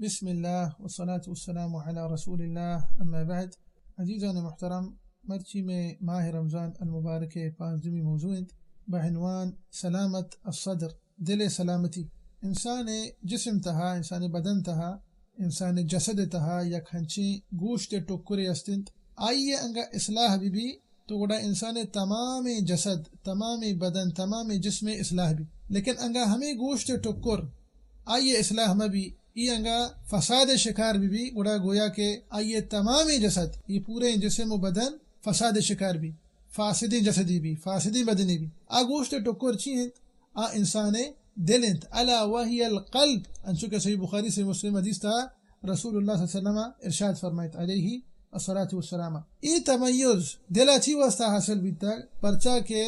بسم الله والصلاة والسلام على رسول الله اما بعد. عزیزان محترم، مرچی میں ماہ رمضان المبارک پانچویں موضوع بعنوان سلامت الصدر، دل سلامتی. انسان جسم تہا، انسان بدن تہا، انسان جسد تہا یک ہنچی گوشت ٹکرے استنت آئیے انگا اصلاح بھی تو گوڑا انسان تمام جسد، تمام بدن، تمام جسم اصلاح بھی. لیکن انگا ہمیں گوشت ٹکر آئیے اصلاح میں بھی یہ انگا فساد شکار بھی گوڑا گویا کہ آئیے تمام جسد، یہ پورے جسم و بدن فساد شکار بھی، فاسدی جسدی بھی، فاسدی بدنی بھی. آ گوشت ٹکر چی ہیں؟ آ انسان دل انت الا وحی القلب. انچو کہ صحیح بخاری سے مسلم حدیث تھا، رسول اللہ صلی اللہ علیہ وسلم ارشاد فرمائیت علیہ الصلاۃ والسلام، ای تمیز دلا چی واسطہ حاصل بیتا پرچا کہ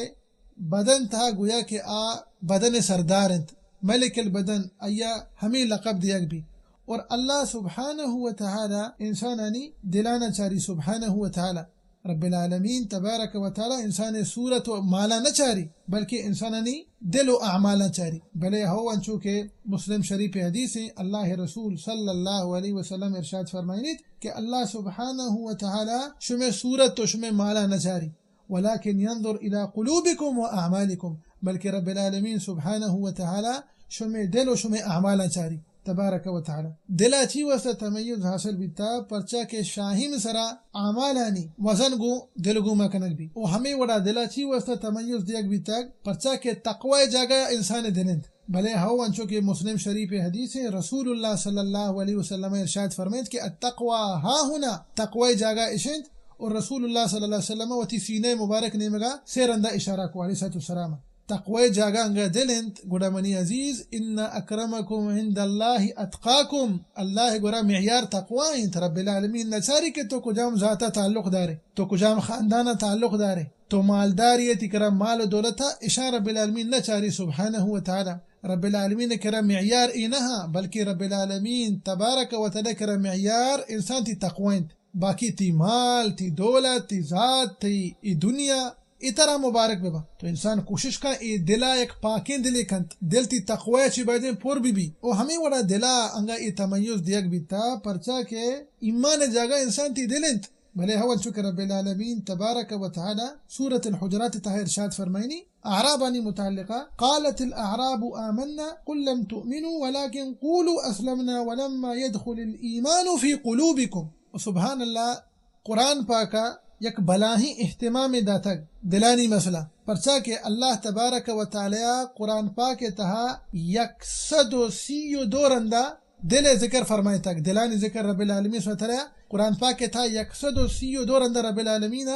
بدن تھا گویا کہ آ بدن سردار انت، ملک البدن ایا ہمیں لقب دیا بھی. اور اللہ سبحانہ و تعالی انسانانی دلانا چاری، سبحانہ و تعالی رب العالمین تبارک و تعالی انسان صورت و مالا نہ چاری بلکہ انسانانی دل و اعمالا چاری. بلے ہو انچو کہ مسلم شریف حدیث ہیں، اللہ رسول صلی اللہ علیہ وسلم ارشاد فرمائنیت کہ اللہ سبحانہ و تعالی شمع صورت تو شمع مالا نہ چاری ولیکن ينظر الى قلوبکم و اعمالکم، بلکہ رب العالمین سبحانہ و تعالی شمع دل و شمع اعمالا چاری تبارک و تعالی. دلا چی واسطہ تمیز حاصل بیتا پرچا کے شاہیم سرا اعمالانی وزن گو دل گو مکنک بھی. او ہمیں وڑا دلا چی واسطہ تمیز دیگ بیتا پرچا کے تقوی جاگا انسان دلند. بھلے ہو انچو کہ مسلم شریف حدیث ہے، رسول اللہ صلی اللہ علیہ وسلم ارشاد فرمائت کہ التقوی ہا ہنا، تقوی جاگا اشند. اور رسول اللہ صلی اللہ علیہ وسلم وتی سینے مبارک نیمگا سیرندہ اشارہ کو علیہ السلام. تقوی جاگا انگا دلند گوڑا منی عزیز ان اکرمکم عند اللہ اتقاکم، اللہ گوڑا معیار تقوی انت رب العالمین نچاری کہ تو کجام ذاتا تعلق دارے، تو کجام خاندانا تعلق دارے، تو مالداریتی کرا مال و دولتا اشار رب العالمین نچاری سبحانہ و تعالی. رب العالمین کرا معیار اینہا بلکہ رب العالمین تبارک و تعالی کرا معیار انسان تی تقوی انت. باقی تی مال، تی دولت، تی ذات، تی دنیا ای طرح مبارک ببا تو انسان کوشش کا ای دلا ایک پاکین دلی کنت دل تی تقوی چی بایدین پور بھی او ہمیں وڑا دلا انگا ای تمیز دیگ بیتا پرچا کہ ایمان جاگا انسان تی دلنت. بھلے ہوا چکر رب العالمین تبارک و تعالی سورة الحجرات تہا ارشاد فرمائنی اعرابانی متعلقہ قالت الاعراب آمنا قل لم تؤمنوا ولكن قولوا اسلمنا ولما يدخل الایمان فی قلوبکم. سبحان اللہ، قرآن پاکا یک بلاہی اہتمام داتک دلانی مسئلہ پرچا کہ اللہ تبارک و تعالی قرآن پاک تہا 132 رندہ دل ذکر فرمائے تک دلانی ذکر رب العالمین سبحانہ تعالی قرآن پاک تہا 132 رندہ رب العالمین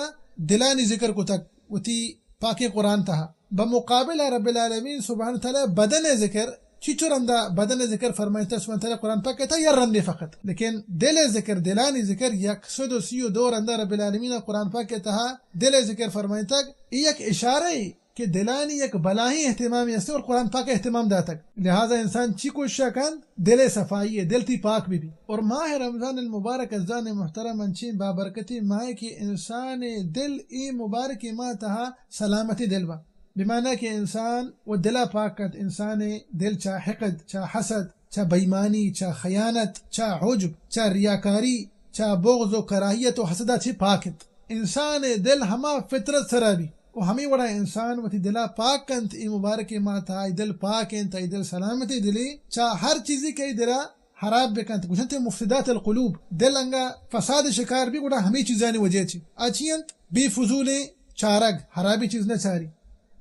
دلانی ذکر کو تک وتی پاک قرآن تہا. بمقابل رب العالمین سبحانہ تعالی بدن ذکر چیچو رندہ بدن ذکر فرمائیتا سبحانہ تعالی قرآن پاک کہتا یا رندی فقط، لیکن دل ذکر دلانی ذکر 132 رندہ رب العالمین قرآن پاک کہتا دل ذکر فرمائیتا ایک اشارہ ہے کہ دلانی ایک بلاہی اہتمامی ہے اور قرآن پاک اہتمام داتک. لہذا انسان چی کو شکن دل صفائی ہے، دل تی پاک بھی. اور ماہ رمضان المبارک ازان محترم انچین بابرکتی ماہ کی انسان دل ای مبارک ماہ تہا سلامتی دل با، بمعنی کہ انسان و دلا پاکت انسان دل چا حقد، چا حسد، چا بیمانی، چا خیانت، چا عجب، چا ریاکاری، چا بغض و کراہیت و حسدہ چی پاکت. انسان دل ہما فطرت سرابی و ہمیں وڑا انسان و تی دلا پاکت ای مبارک ماتا ای دل پاکت ای دل سلامتی دلی چا ہر چیزی کئی دلا حراب بکنت گوشنتے مفسدات القلوب دل انگا فساد شکار بھی گوڑا ہمیں چیزانی وجہ چی آچینت بی فضول چارگ حرابی چیز نہ چاری،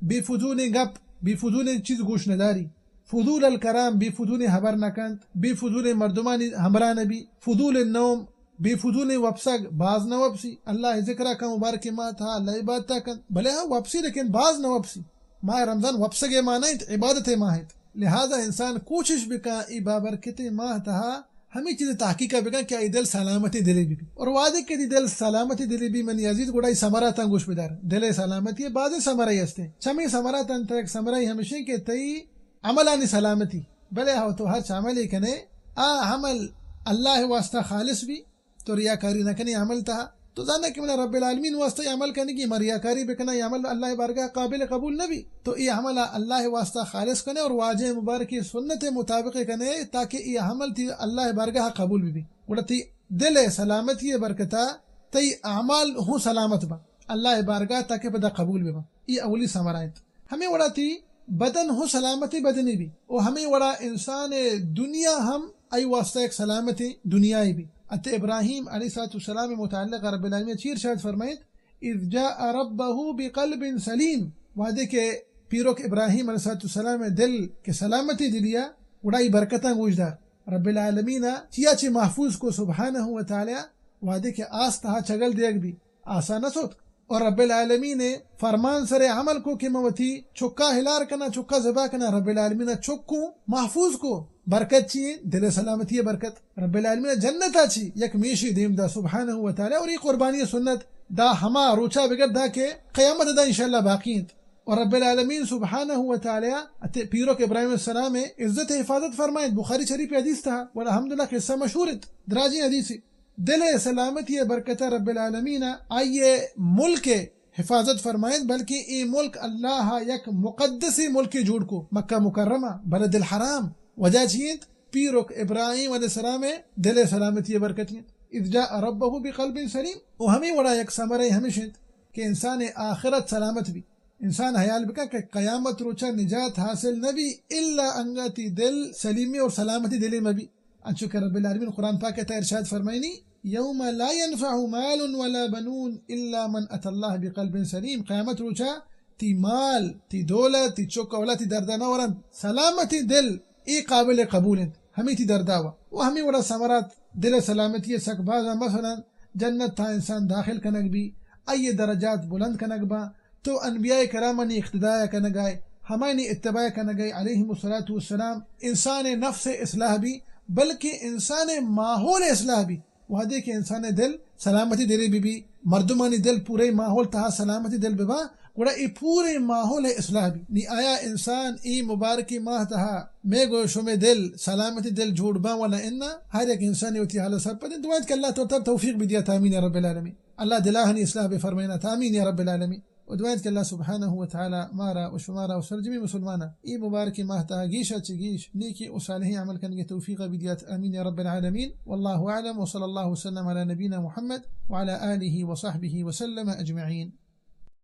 بی فضول گپ، بی فضول چیز گوش نداری، فضول الکرام بی فضول حبر نکند، بی فضول مردمانی ہمراہ نبی، فضول النوم بی فضول وپسگ باز نہ وپسی. اللہ ذکرہ کا مبارک ماہ تھا اللہ عبادتہ کند بھلے ہاں وپسی لیکن باز نہ وپسی. ماہ رمضان وپسگ ماہ نہیں عبادت ماہ ہے. لہذا انسان کوشش بکا ای بابرکت ماہ تھا ہمیں چیز تحقیق بکا کہ ای دل سلامتی دلی بھی اور وعدے کہ دل سلامتی دلی بھی منی عزیز گوڑائی سمرہ تن گوش بدار دل سلامتی ہے بعض سمرہی ہستے چمی سمرہ تن تک سمرہی ہمیشہ کہ تئی عملانی سلامتی بلے ہو تو ہر عملی کنے عمل اللہ واسطہ خالص بھی تو ریاکاری نہ کنی عمل تھا تو جانا کہ رب العالمین واسطہ عمل کرنے کی مریاکاری بکنا یہ عمل اللہ بارگاہ قابل قبول نبی تو یہ عمل اللہ واسطہ خالص کرنے اور واجہ مبارکی سنت مطابق کرنے تاکہ یہ عمل تھی اللہ بارگاہ قبول بھی اڑتی دل سلامتی برکتا تی اعمال ہوں سلامت با اللہ بارگاہ تاکہ پدا قبول بھی با یہ اولی ثمرائت ہمیں وڑا تھی بدن ہو سلامتی بدنی بھی اور ہمیں وڑا انسان دنیا ہم ای واسطہ ایک سلامتی دنیای بھی ات ابراہیم علیہ السلام متعلق رب العالمین چیر شاید فرمائیت اذ جاء ربه بقلب سلیم وعدے کے پیروک ابراہیم علیہ السلام دل کے سلامتی دلیا وڑائی برکتاں گوشدار رب العالمین چیا چی محفوظ کو سبحانہ و تعالی وعدے کے آس تہا چگل دیگ بھی آسان سوت اور رب العالمین فرمان سر عمل کو کہ موتی چکا ہلار کنا چکا زبا کنا رب العالمین چکو محفوظ کو برکت چی دل سلامتی برکت رب العالمین جنتا چی یک میشی دیم دا سبحانہ و تعالی اور یہ قربانی سنت دا ہما روچا بگر دا کہ قیامت دا انشاءاللہ باقیت اور رب العالمین سبحانہ و تعالی پیرو کے ابراہیم السلام عزت حفاظت فرمائیں بخاری شریف حدیث تھا والحمدللہ قصہ مشہورت دراجی حدیثی دل سلامتی برکت رب العالمین آئیے ملک حفاظت فرمائیں بلکہ ای ملک اللہ یک مقدسی ملک جوڑ کو مکہ مکرمہ بلد الحرام وجہ چیت پیرک ابراہیم علیہ السلام دل سلامتی برکتیں اذ جاء ربه بقلب سلیم و ہمیں وڑا یک سمرے ہمیشت کہ انسان آخرت سلامت بھی انسان حیال بکا کہ قیامت روچا نجات حاصل نبی الا انگاتی دل سلیمی اور سلامتی دلی میں بھی انچو کہ رب العالمین قرآن پاک تا ارشاد فرمائنی یوم لا ينفع مال ولا بنون الا من اتى الله بقلب سلیم قیامت روچا تی مال تی دولت تی چوکا ولا تی دردانا ورن سلامتی دل ای قابل قبول ہمیں تی درداوا و ہمیں وڑا سمرات دل سلامتی سک بازا مثلا جنت تھا انسان داخل کنگ بھی ای درجات بلند کنگ با تو انبیاء کرامانی اقتداء کنگائے ہمانی اتباع کنگائے علیہم الصلاۃ والسلام انسان نفس اصلاح بھی بلکہ انسان ماحول اصلاح بھی وہ دیکھ انسان دل سلامتی دلی بھی مردمانی دل پورے ماحول تہا سلامتی دل ببا گوڑا ای پورے ماحول اصلاح بھی نی آیا انسان ای مبارکی ماہ تہا میں گو شمی دل سلامتی دل جھوڑ با ولا انا ہر ایک انسانی ہوتی حال سر پدن دعائت کہ اللہ تو توفیق بھی دیا تامین یا رب العالمین اللہ دلاہنی اصلاح بے فرمائنا تامین یا رب العالمین ودعائت کہ اللہ سبحانہ و تعالی مارا و شمارا و سرجمی مسلمانا ای مبارکی ماہتا گیشا چگیش نیکی و صالحی عمل کرنگے توفیق بدیات آمین یا رب العالمین واللہ اعلم و صلی اللہ وسلم علی نبینا محمد وعلى آلہ و صحبہ وسلم اجمعین.